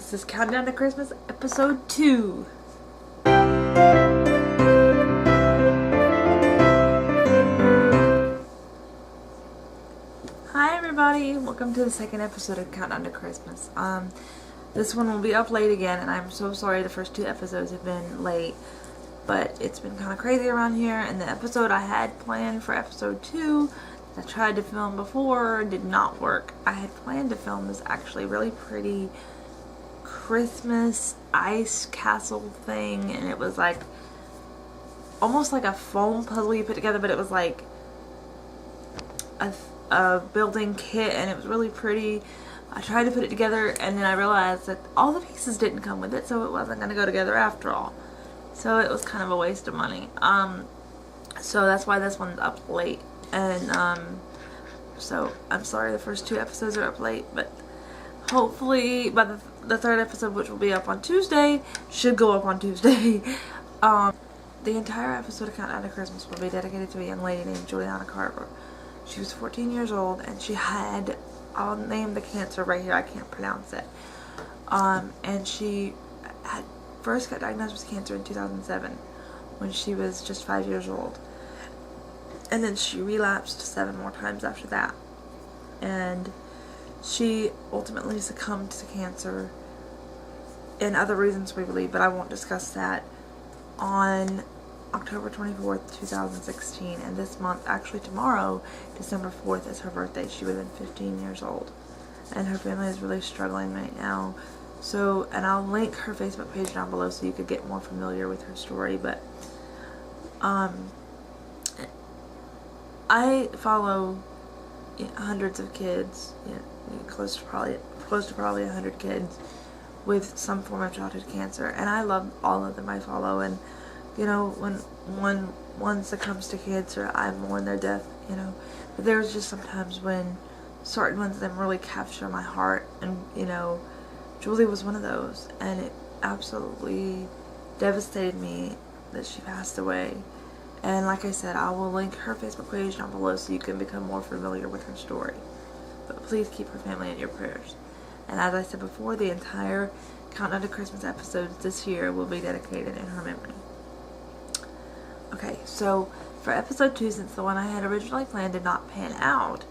This is Countdown to Christmas, episode 2. Hi everybody, welcome to the second episode of Countdown to Christmas. This one will be up late again, and I'm so sorry the first 2 episodes have been late, but it's been kind of crazy around here, and the episode I had planned for episode 2 I tried to film before did not work. I had planned to film this actually really pretty Christmas ice castle thing, and it was like almost like a foam puzzle you put together, but it was like a building kit, and it was really pretty. I tried to put it together, and then I realized that all the pieces didn't come with it, so it wasn't going to go together after all. So it was kind of a waste of money. So that's why this one's up late. And so I'm sorry the first 2 episodes are up late, but hopefully by the 3rd episode, which will be up on Tuesday, should go up on Tuesday. The entire episode of Countdown to Christmas will be dedicated to a young lady named Juliana Carver. She was 14 years old, and she had, I'll name the cancer right here, I can't pronounce it. And she had first got diagnosed with cancer in 2007 when she was just 5 years old. And then she relapsed 7 more times after that. And she ultimately succumbed to cancer and other reasons we believe, but I won't discuss that, on October 24th, 2016. And this month, actually tomorrow, December 4th, is her birthday. She would have been 15 years old. And her family is really struggling right now. So, and I'll link her Facebook page down below so you could get more familiar with her story. But, I follow hundreds of kids, close to probably 100 kids with some form of childhood cancer, and I love all of them I follow. And when one succumbs to cancer, I mourn their death, but there's just sometimes when certain ones of them really capture my heart, and Julie was one of those, and it absolutely devastated me that she passed away. And like I said, I will link her Facebook page down below so you can become more familiar with her story. But please keep her family in your prayers. And as I said before, the entire Countdown to Christmas episodes this year will be dedicated in her memory. Okay, so for episode 2, since the one I had originally planned did not pan out,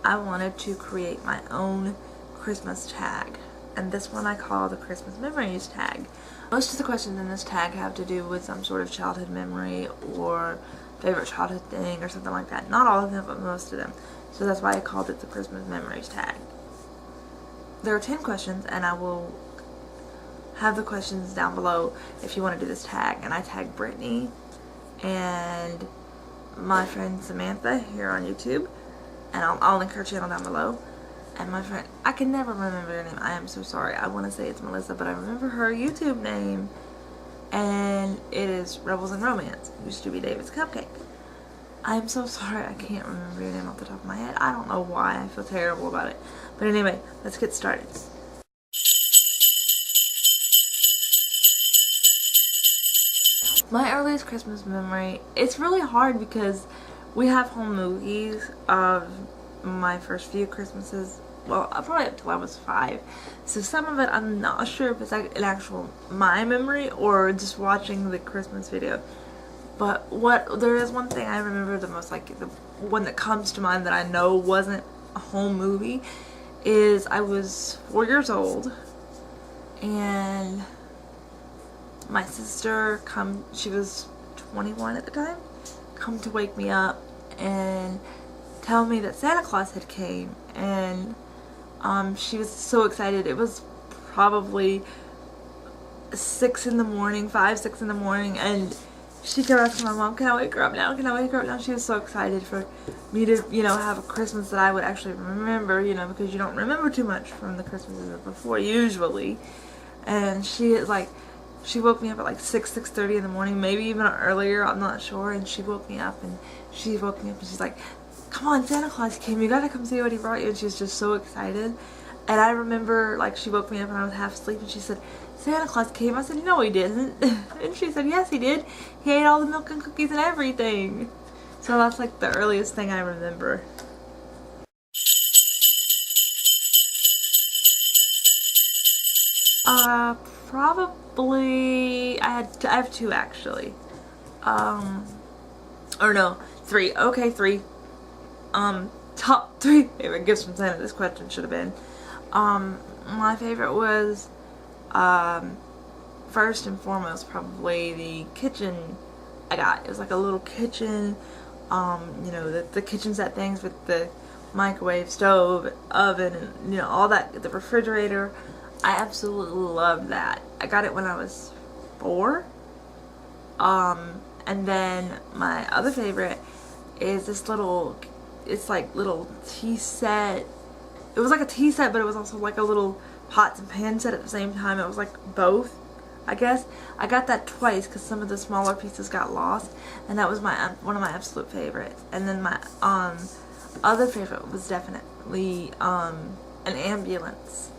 I wanted to create my own Christmas tag. And this one I call the Christmas Memories tag. Most of the questions in this tag have to do with some sort of childhood memory or favorite childhood thing or something like that. Not all of them, but most of them. So that's why I called it the Christmas Memories tag. There are 10 questions, and I will have the questions down below if you want to do this tag. And I tag Brittany and my friend Samantha here on YouTube, and I'll link her channel down below. And my friend, I can never remember her name. I am so sorry. I want to say it's Melissa, but I remember her YouTube name, and it is Rebels in Romance. It used to be David's Cupcake. I'm so sorry. I can't remember your name off the top of my head. I don't know why. I feel terrible about it. But anyway, let's get started. My earliest Christmas memory, it's really hard because we have home movies of my first few Christmases. Well, probably up till I was 5. So some of it I'm not sure if it's like an actual my memory or just watching the Christmas video. But there is one thing I remember the most, like the one that comes to mind that I know wasn't a home movie, is I was 4 years old, and my sister she was 21 at the time, come to wake me up and tell me that Santa Claus had came. And she was so excited. It was probably 6 in the morning, 5, 6 in the morning, and she kept asking my mom, can I wake her up now? Can I wake her up now? She was so excited for me to, have a Christmas that I would actually remember, because you don't remember too much from the Christmases before, usually. And she woke me up at like 6:30 in the morning, maybe even earlier, I'm not sure. And she woke me up, and she's like, come on, Santa Claus came, you gotta come see what he brought you. And she was just so excited. And I remember, she woke me up and I was half asleep, and she said, Santa Claus came. I said, no he didn't. And she said, yes he did. He ate all the milk and cookies and everything. So that's like the earliest thing I remember. Probably I have two actually. Or no, three. Okay, three. Top three favorite gifts from Santa. This question should have been. My favorite was, first and foremost, probably the kitchen I got. It was like a little kitchen, you know, the kitchen set things with the microwave, stove, oven, and, you know, all that, the refrigerator. I absolutely loved that. I got it when I was 4. And then my other favorite is this little, it's like little tea set. It was like a tea set, but it was also like a little pots and pan set at the same time. It was like both, I guess. I got that twice because some of the smaller pieces got lost, and that was one of my absolute favorites. And then my other favorite was definitely an ambulance.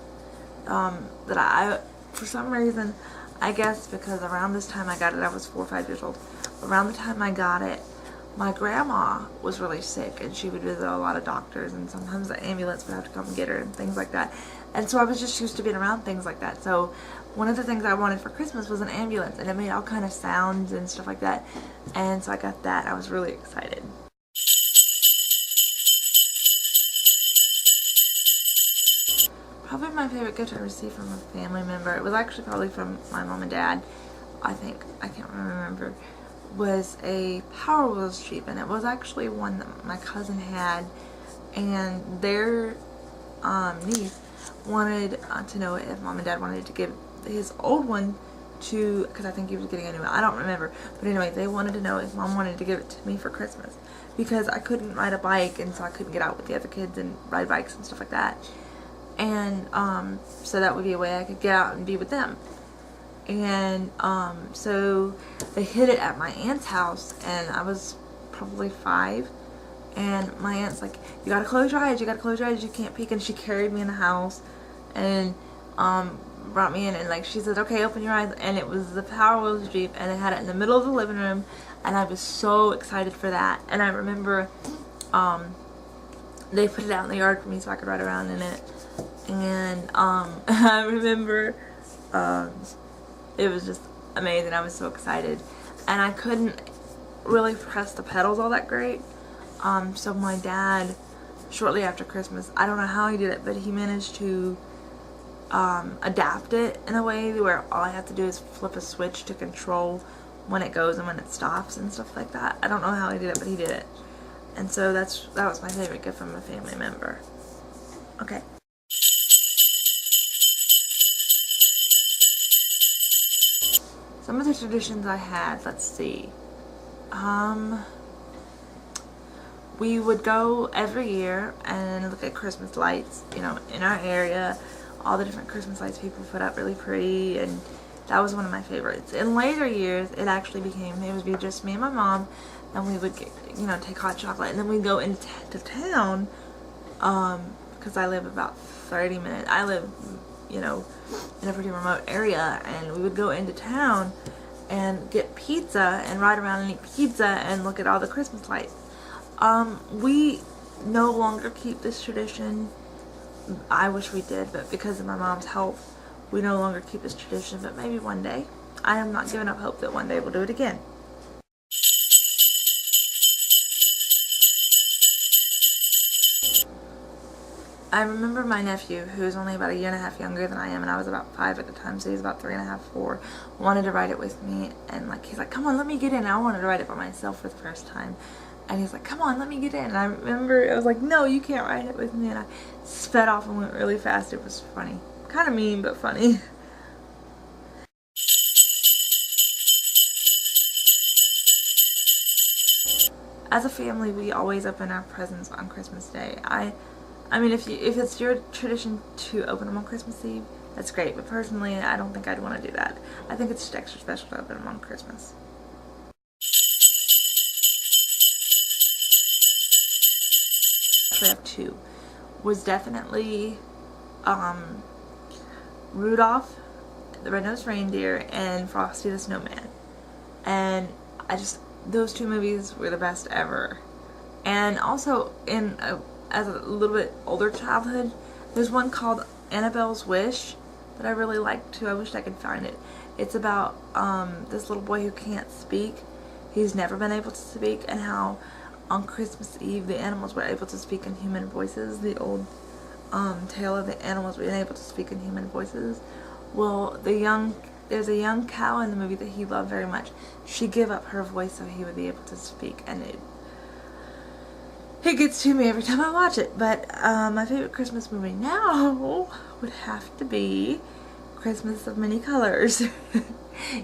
That I, for some reason, I guess because around this time I got it, I was 4 or 5 years old. Around the time I got it, my grandma was really sick, and she would visit a lot of doctors, and sometimes the ambulance would have to come and get her and things like that. And so I was just used to being around things like that. So one of the things I wanted for Christmas was an ambulance, and it made all kind of sounds and stuff like that. And so I got that. I was really excited. Probably my favorite gift I received from a family member, it was actually probably from my mom and dad, I think, I can't remember, was a Power Wheels Jeep, and it was actually one that my cousin had, and their niece wanted to know if mom and dad wanted to give his old one to, because I think he was getting a new one, I don't remember, but anyway, they wanted to know if mom wanted to give it to me for Christmas, because I couldn't ride a bike, and so I couldn't get out with the other kids and ride bikes and stuff like that. And so that would be a way I could get out and be with them. And so they hid it at my aunt's house, and I was probably 5. And my aunt's like, "You gotta close your eyes. You gotta close your eyes. You can't peek." And she carried me in the house and brought me in, and like she said, "Okay, open your eyes." And it was the Power Wheels Jeep, and they had it in the middle of the living room, and I was so excited for that. And I remember they put it out in the yard for me so I could ride around in it. And I remember it was just amazing. I was so excited, and I couldn't really press the pedals all that great, so my dad, shortly after Christmas, I don't know how he did it, but he managed to adapt it in a way where all I have to do is flip a switch to control when it goes and when it stops and stuff like that. I don't know how he did it, but he did it. And so that was my favorite gift from a family member. Okay. Some of the traditions I had, let's see. We would go every year and look at Christmas lights, you know, in our area. All the different Christmas lights people put up, really pretty, and that was one of my favorites. In later years, it would be just me and my mom, and we would get, you know, take hot chocolate, and then we'd go into town, because I live about 30 minutes. I live, you know, in a pretty remote area, and we would go into town and get pizza and ride around and eat pizza and look at all the Christmas lights. We no longer keep this tradition. I wish we did, but because of my mom's health, we no longer keep this tradition, but maybe one day. I am not giving up hope that one day we'll do it again. I remember my nephew, who is only about 1.5 years younger than I am, and I was about 5 at the time, so he was about 3.5, 4, wanted to ride it with me, and like he's like, "Come on, let me get in." I wanted to ride it by myself for the first time, and he's like, "Come on, let me get in." And I remember I was like, "No, you can't ride it with me," and I sped off and went really fast. It was funny, kind of mean, but funny. As a family, we always open our presents on Christmas Day. I mean, if it's your tradition to open them on Christmas Eve, that's great. But personally, I don't think I'd want to do that. I think it's just extra special to open them on Christmas. Actually, I have 2. Was definitely Rudolph the Red-Nosed Reindeer and Frosty the Snowman. And those 2 movies were the best ever. And also as a little bit older childhood, there's one called Annabelle's Wish, that I really like too. I wish I could find it. It's about this little boy who can't speak. He's never been able to speak, and how on Christmas Eve the animals were able to speak in human voices. The old tale of the animals being able to speak in human voices. Well, there's a young cow in the movie that he loved very much. She gave up her voice so he would be able to speak, and it gets to me every time I watch it. But my favorite Christmas movie now would have to be Christmas of Many Colors.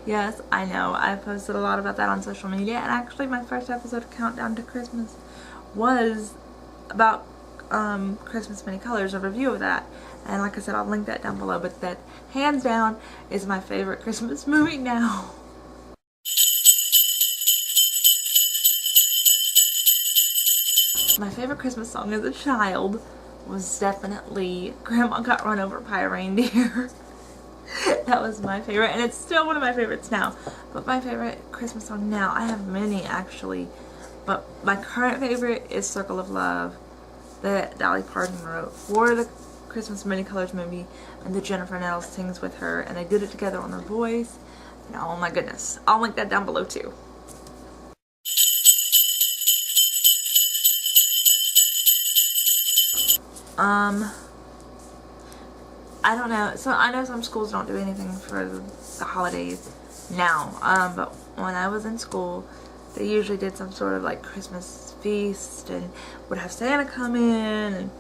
Yes, I know. I posted a lot about that on social media, and actually my first episode of Countdown to Christmas was about Christmas Many Colors, a review of that. And like I said, I'll link that down below, but that hands down is my favorite Christmas movie now. My favorite Christmas song as a child was definitely Grandma Got Run Over by a Reindeer. That was my favorite, and it's still one of my favorites now. But my favorite Christmas song now, I have many actually, but my current favorite is Circle of Love that Dolly Parton wrote for the Christmas Many Colors movie, and that Jennifer Nettles sings with her, and they did it together on The Voice. And oh my goodness, I'll link that down below too. I don't know. So I know some schools don't do anything for the holidays now, but when I was in school, they usually did some sort of like Christmas feast and would have Santa come in and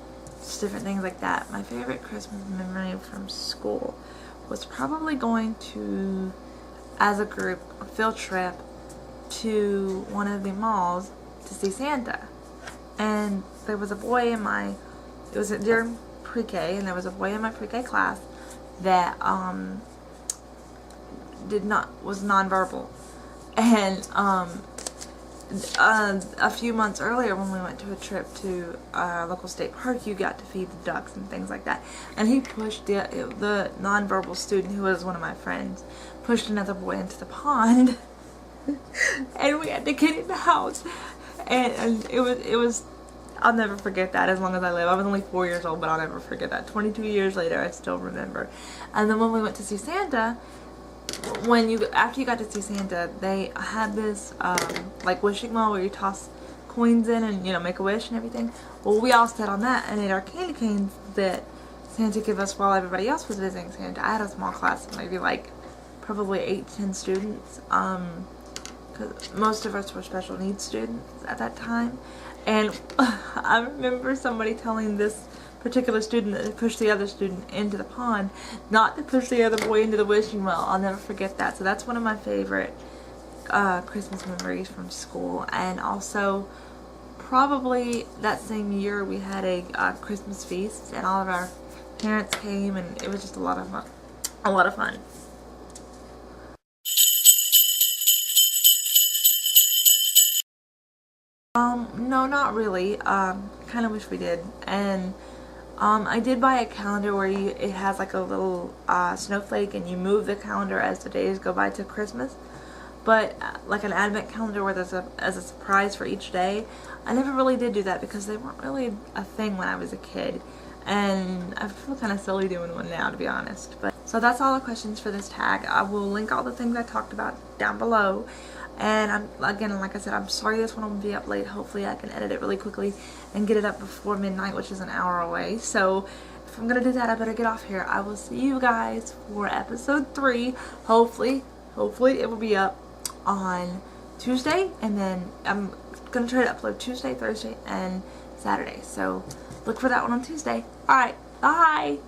just different things like that. My favorite Christmas memory from school was probably going to, as a group, a field trip to one of the malls to see Santa. And there was a boy in my, it was during pre-K, and there was a boy in my pre-K class that was nonverbal. And a few months earlier, when we went to a trip to a local state park, you got to feed the ducks and things like that. And he pushed the nonverbal student, who was one of my friends, pushed another boy into the pond, and we had to get in the house. And it was. I'll never forget that as long as I live. I was only 4 years old, but I'll never forget that. 22 years later, I still remember. And then when we went to see Santa, after you got to see Santa, they had this like wishing well where you toss coins in and, you know, make a wish and everything. Well, we all sat on that and ate our candy canes that Santa gave us while everybody else was visiting Santa. I had a small class of maybe like probably 8 to 10 students, because most of us were special needs students at that time. And I remember somebody telling this particular student that pushed the other student into the pond not to push the other boy into the wishing well. I'll never forget that. So that's one of my favorite Christmas memories from school. And also, probably that same year we had a Christmas feast, and all of our parents came, and it was just a lot of fun. A lot of fun. No, not really. Kind of wish we did. And I did buy a calendar where it has like a little snowflake, and you move the calendar as the days go by to Christmas. But like an advent calendar where there's as a surprise for each day, I never really did do that because they weren't really a thing when I was a kid. And I feel kind of silly doing one now, to be honest. But so that's all the questions for this tag. I will link all the things I talked about down below. And again, like I said, I'm sorry this one will be up late. Hopefully I can edit it really quickly and get it up before midnight, which is an hour away. So if I'm gonna do that, I better get off here. I will see you guys for episode 3. Hopefully it will be up on Tuesday, and then I'm gonna try to upload Tuesday, Thursday, and Saturday. So look for that one on Tuesday. Alright, bye!